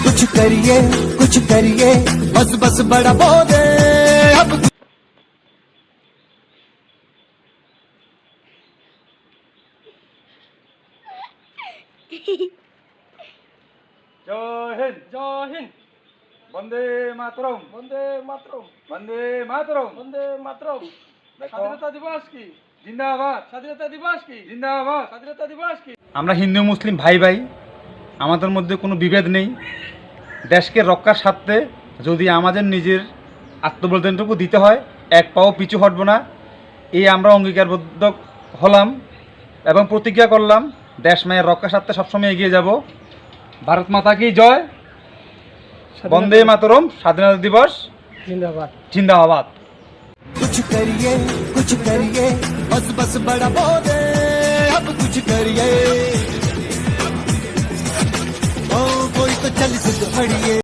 कुछ करिए बस बस बड़ा बोले अब জয় হিন্দ জয় হিন্দ। বন্দে মাতরম বন্দে মাতরম। বন্দে মাতরম বন্দে মাতরম। দেখো। স্বাধীনতা দিবস কি? জিন্দাবাদ স্বাধীনতা দিবস কি? জিন্দাবাদ। স্বাধীনতা দিবস কি? আমরা হিন্দু মুসলিম ভাই ভাই, আমাদের মধ্যে কোনো বিভেদ নেই। দেশকে রক্ষার স্বার্থে যদি আমাদের নিজের আত্মবলিদানটুকু দিতে হয়, এক পাও পিছু হটব না। এই আমরা অঙ্গীকারবদ্ধ হলাম এবং প্রতিজ্ঞা করলাম দেশ মায়ের রক্ষার স্বার্থে সবসময় এগিয়ে যাব। ভারত মাতা কি জয়, বন্দে মাতরম, স্বাধীনতা দিবস জিন্দাবাদ। জিন্দাবাদ। कुछ करिए बस बस बड़ा बोले अब कुछ करिए ओ कोई तो चल सिद्ध फड़िए।